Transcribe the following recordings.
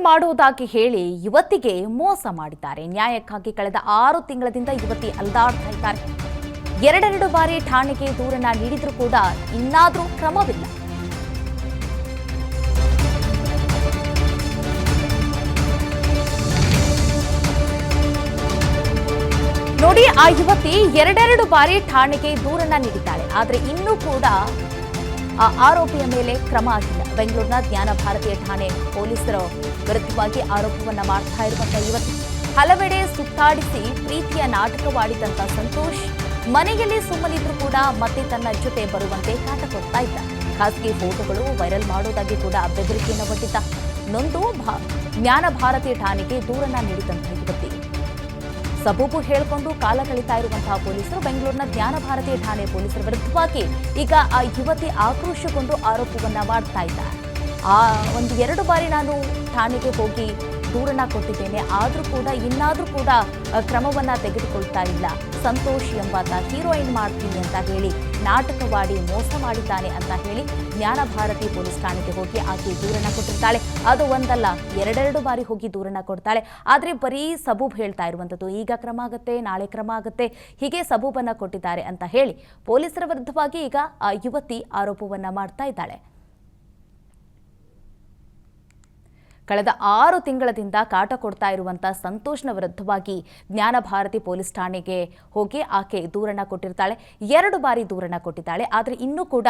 ಮಾಡುವುದಾಗಿ ಹೇಳಿ ಯುವತಿಗೆ ಮೋಸ ಮಾಡಿದ್ದಾರೆ. ನ್ಯಾಯಕ್ಕಾಗಿ ಕಳೆದ 6 ತಿಂಗಳಿಂದ ಯುವತಿ ಅಲ್ದಾಡ್ತಾ ಇದ್ದಾರೆ. ಎರಡೆರಡು ಬಾರಿ ಠಾಣೆಗೆ ದೂರನ್ನ ನೀಡಿದ್ರೂ ಕೂಡ ಇನ್ನಾದರೂ ಕ್ರಮವಿಲ್ಲ. ನೋಡಿ, ಆ ಯುವತಿ ಎರಡೆರಡು ಬಾರಿ ಠಾಣೆಗೆ ದೂರನ್ನ ನೀಡಿದ್ದಾಳೆ. ಆದರೆ ಇನ್ನೂ ಕೂಡ ಆ ಆರೋಪಿಯ ಮೇಲೆ ಕ್ರಮ ಆಗಿಲ್ಲ. ಬೆಂಗಳೂರಿನ ಜ್ಞಾನ ಭಾರತೀಯ ಠಾಣೆ ಪೊಲೀಸರ ವಿರುದ್ಧವಾಗಿ ಆರೋಪವನ್ನ ಮಾಡ್ತಾ ಇರುವಂತಹ ಯುವತಿ ಹಲವೆಡೆ ಸುತ್ತಾಡಿಸಿ ಪ್ರೀತಿಯ ನಾಟಕವಾಡಿದಂತ ಸಂತೋಷ್ ಮನೆಯಲ್ಲಿ ಸುಮ್ಮನಿದ್ರು ಕೂಡ ಮತ್ತೆ ತನ್ನ ಜೊತೆ ಬರುವಂತೆ ಕಾಟ ಕೊಡ್ತಾ ಇದ್ದ. ಖಾಸಗಿ ಫೋಟೋಗಳು ವೈರಲ್ ಮಾಡೋದಾಗಿ ಕೂಡ ಬೆದರಿಕೆಯನ್ನು ಒಡ್ಡಿದ್ದ. ನೊಂದು ಜ್ಞಾನ ಭಾರತೀಯ ಠಾಣೆಗೆ ದೂರನ್ನ ನೀಡಿದಂತಹ ಯುವತಿ ಸಬೂಬು ಹೇಳಿಕೊಂಡು ಕಾಲ ಕಳೀತಾ ಇರುವಂತಹ ಪೊಲೀಸರು ಬೆಂಗಳೂರಿನ ಜ್ಞಾನ ಭಾರತೀಯ ಠಾಣೆ ಪೊಲೀಸರ ವಿರುದ್ಧವಾಗಿ ಈಗ ಆ ಯುವತಿ ಆಕ್ರೋಶಗೊಂಡು ಆರೋಪವನ್ನ ಮಾಡ್ತಾ ಇದ್ದಾರೆ. ಒಂದು 2 ಬಾರಿ ನಾನು ಠಾಣೆಗೆ ಹೋಗಿ ದೂರನ್ನ ಕೊಟ್ಟಿದ್ದೇನೆ, ಆದರೂ ಕೂಡ ಇನ್ನಾದರೂ ಕೂಡ ಕ್ರಮವನ್ನ ತೆಗೆದುಕೊಳ್ತಾ ಇಲ್ಲ. ಸಂತೋಷ್ ಎಂಬಾತ ಹೀರೋಯಿನ್ ಮಾಡ್ತೀನಿ ಅಂತ ಹೇಳಿ ನಾಟಕವಾಡಿ ಮೋಸ ಮಾಡಿದ್ದಾನೆ ಅಂತ ಹೇಳಿ ಜ್ಞಾನ ಭಾರತಿ ಪೊಲೀಸ್ ಠಾಣೆಗೆ ಹೋಗಿ ಆಕೆ ದೂರನ್ನ ಕೊಟ್ಟಿರ್ತಾಳೆ. ಅದು ಒಂದಲ್ಲ, ಎರಡೆರಡು ಬಾರಿ ಹೋಗಿ ದೂರನ್ನ ಕೊಡ್ತಾಳೆ. ಆದರೆ ಬರೀ ಸಬೂಬ್ ಹೇಳ್ತಾ ಇರುವಂಥದ್ದು, ಈಗ ಕ್ರಮ ಆಗುತ್ತೆ, ನಾಳೆ ಕ್ರಮ ಆಗುತ್ತೆ, ಹೀಗೆ ಸಬೂಬನ್ನ ಕೊಟ್ಟಿದ್ದಾರೆ ಅಂತ ಹೇಳಿ ಪೊಲೀಸರ ವಿರುದ್ಧವಾಗಿ ಈಗ ಆ ಯುವತಿ ಆರೋಪವನ್ನ ಮಾಡ್ತಾ ಇದ್ದಾಳೆ. ಕಳೆದ 6 ತಿಂಗಳಿಂದ ಕಾಟ ಕೊಡ್ತಾ ಇರುವಂತಹ ಸಂತೋಷ್ನ ವಿರುದ್ಧವಾಗಿ ಜ್ಞಾನ ಭಾರತಿ ಪೊಲೀಸ್ ಠಾಣೆಗೆ ಹೋಗಿ ಆಕೆ ದೂರನ್ನ ಕೊಟ್ಟಿರ್ತಾಳೆ. 2 ಬಾರಿ ದೂರನ್ನ ಕೊಟ್ಟಿದ್ದಾಳೆ. ಆದರೆ ಇನ್ನೂ ಕೂಡ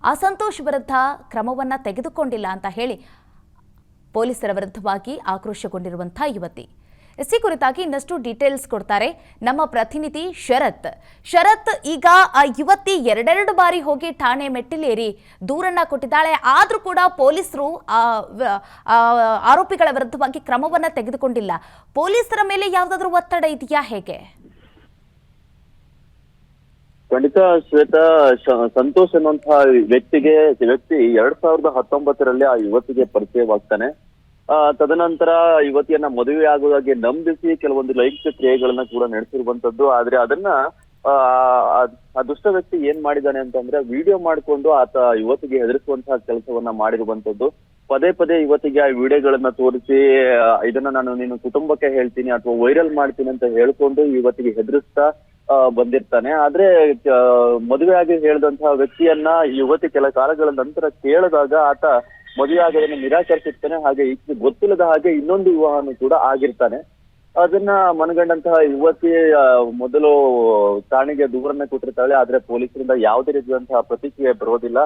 ಆ ಸಂತೋಷ್ ವಿರುದ್ಧ ಕ್ರಮವನ್ನ ತೆಗೆದುಕೊಂಡಿಲ್ಲ ಅಂತ ಹೇಳಿ ಪೊಲೀಸರ ವಿರುದ್ಧವಾಗಿ ಆಕ್ರೋಶಗೊಂಡಿರುವಂತಹ ಯುವತಿ. ಈ ಕುರಿತಾಗಿ ಇನ್ನಷ್ಟು ಡೀಟೇಲ್ಸ್ ಕೊಡ್ತಾರೆ ನಮ್ಮ ಪ್ರತಿನಿಧಿ ಶರತ್. ಈಗ ಆ ಯುವತಿ ಎರಡೆರಡು ಬಾರಿ ಹೋಗಿ ಠಾಣೆ ಮೆಟ್ಟಿಲೇರಿ ದೂರನ್ನ ಕೊಟ್ಟಿದ್ದಾಳೆ. ಆದರೂ ಕೂಡ ಪೊಲೀಸರು ಆರೋಪಿಗಳ ವಿರುದ್ಧವಾಗಿ ಕ್ರಮವನ್ನ ತೆಗೆದುಕೊಂಡಿಲ್ಲ. ಪೊಲೀಸರ ಮೇಲೆ ಯಾವುದಾದ್ರೂ ಒತ್ತಡ ಇದೆಯಾ, ಹೇಗೆ? ಖಂಡಿತ ಶ್ವೇತಾ, ಸಂತೋಷ್ ಅನ್ನುವಂತಹ ವ್ಯಕ್ತಿ 2019ರಲ್ಲಿ ಆ ಯುವತಿಗೆ ಪರಿಚಯವಾಗ್ತಾನೆ. ತದನಂತರ ಯುವತಿಯನ್ನ ಮದುವೆ ಆಗುವುದಾಗಿ ನಂಬಿಸಿ ಕೆಲವೊಂದು ಲೈಂಗಿಕ ಕ್ರಿಯೆಗಳನ್ನ ಕೂಡ ನಡೆಸಿರುವಂತದ್ದು. ಆದ್ರೆ ಅದನ್ನ ಆ ದುಷ್ಟ ವ್ಯಕ್ತಿ ಏನ್ ಮಾಡಿದಾನೆ ಅಂತಂದ್ರೆ, ವಿಡಿಯೋ ಮಾಡ್ಕೊಂಡು ಆತ ಯುವತಿಗೆ ಹೆದರಿಸುವಂತಹ ಕೆಲಸವನ್ನ ಮಾಡಿರುವಂತದ್ದು. ಪದೇ ಪದೇ ಯುವತಿಗೆ ಆ ವಿಡಿಯೋಗಳನ್ನ ತೋರಿಸಿ ಇದನ್ನ ನೀನು ಕುಟುಂಬಕ್ಕೆ ಹೇಳ್ತೀನಿ ಅಥವಾ ವೈರಲ್ ಮಾಡ್ತೀನಿ ಅಂತ ಹೇಳ್ಕೊಂಡು ಯುವತಿಗೆ ಹೆದರಿಸ್ತಾ ಬಂದಿರ್ತಾನೆ. ಆದ್ರೆ ಮದುವೆ ಆಗಿ ಹೇಳಿದಂತಹ ವ್ಯಕ್ತಿಯನ್ನ ಯುವತಿ ಕೆಲ ಕಾಲಗಳ ನಂತರ ಕೇಳಿದಾಗ ಆತ ಮದುವೆ ಆಗೋದನ್ನು ನಿರಾಕರಿಸಿರ್ತಾನೆ. ಹಾಗೆ ಈಕೆ ಗೊತ್ತಿಲ್ಲದ ಹಾಗೆ ಇನ್ನೊಂದು ವಿವಾಹನೂ ಕೂಡ ಆಗಿರ್ತಾನೆ. ಅದನ್ನ ಮನಗಂಡಂತಹ ಯುವತಿ ಮೊದಲು ಠಾಣೆಗೆ ದೂರನ್ನ ಕೊಟ್ಟಿರ್ತಾಳೆ. ಆದ್ರೆ ಪೊಲೀಸರಿಂದ ಯಾವುದೇ ರೀತಿಯಾದಂತಹ ಪ್ರತಿಕ್ರಿಯೆ ಬರೋದಿಲ್ಲ.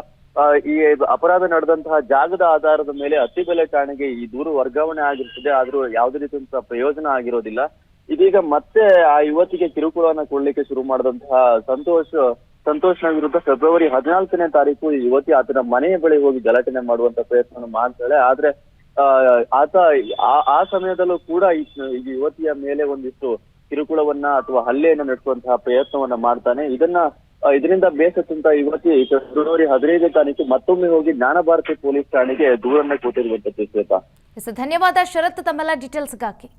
ಈ ಅಪರಾಧ ನಡೆದಂತಹ ಜಾಗದ ಆಧಾರದ ಮೇಲೆ ಅತ್ತಿಬೆಲೆ ಠಾಣೆಗೆ ಈ ದೂರು ವರ್ಗಾವಣೆ ಆಗಿರ್ತದೆ. ಆದ್ರೂ ಯಾವುದೇ ರೀತಿಯಂತಹ ಪ್ರಯೋಜನ ಆಗಿರೋದಿಲ್ಲ. ಇದೀಗ ಮತ್ತೆ ಆ ಯುವತಿಗೆ ಕಿರುಕುಳವನ್ನ ಕೊಡ್ಲಿಕ್ಕೆ ಶುರು ಮಾಡಿದಂತಹ ಸಂತೋಷ್ನ ವಿರುದ್ಧ ಫೆಬ್ರವರಿ 14ನೇ ತಾರೀಕು ಈ ಯುವತಿ ಆತನ ಮನೆಯ ಬಳಿ ಹೋಗಿ ಗಲಾಟೆ ಮಾಡುವಂತ ಪ್ರಯತ್ನ ಮಾಡ್ತಾಳೆ. ಆದ್ರೆ ಆತ ಆ ಸಮಯದಲ್ಲೂ ಕೂಡ ಈ ಯುವತಿಯ ಮೇಲೆ ಒಂದಿಷ್ಟು ಕಿರುಕುಳವನ್ನ ಅಥವಾ ಹಲ್ಲೆಯನ್ನ ನಡೆಸುವಂತಹ ಪ್ರಯತ್ನವನ್ನ ಮಾಡ್ತಾನೆ. ಇದರಿಂದ ಬೇಸತ್ತಂತ ಯುವತಿ ಫೆಬ್ರವರಿ 15ನೇ ತಾರೀಕು ಮತ್ತೊಮ್ಮೆ ಹೋಗಿ ಜ್ಞಾನ ಭಾರತಿ ಪೊಲೀಸ್ ಠಾಣೆಗೆ ದೂರನ್ನ ಕೊಟ್ಟಿರುವಂತದ್ದು. ಶ್ವೇತಾ, ಧನ್ಯವಾದ ಶರತ್ ತಮ್ಮೆಲ್ಲ ಡೀಟೇಲ್ಸ್ಗಾಗಿ.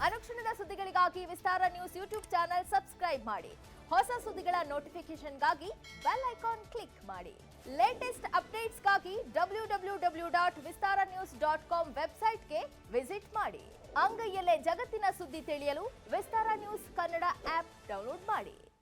ಅನುಕ್ಷಣದ ಸುದ್ದಿಗಳಿಗಾಗಿ ವಿಸ್ತಾರ ನ್ಯೂಸ್ ಯೂಟ್ಯೂಬ್ ಚಾನೆಲ್ ಸಬ್ಸ್ಕ್ರೈಬ್ ಮಾಡಿ. ಹೊಸ ಸುದ್ದಿಗಳ ನೋಟಿಫಿಕೇಶನ್ಗಾಗಿ ಬೆಲ್ ಐಕಾನ್ ಕ್ಲಿಕ್ ಮಾಡಿ. ಲೇಟೆಸ್ಟ್ ಅಪ್ಡೇಟ್ಸ್ಗಾಗಿ www.vistaranews.com ವೆಬ್ಸೈಟ್ಗೆ ವಿಸಿಟ್ ಮಾಡಿ. ಅಂಗೈಯಲ್ಲೇ ಜಗತ್ತಿನ ಸುದ್ದಿ ತಿಳಿಯಲು ವಿಸ್ತಾರ ನ್ಯೂಸ್ ಕನ್ನಡ ಆಪ್ ಡೌನ್ಲೋಡ್ ಮಾಡಿ.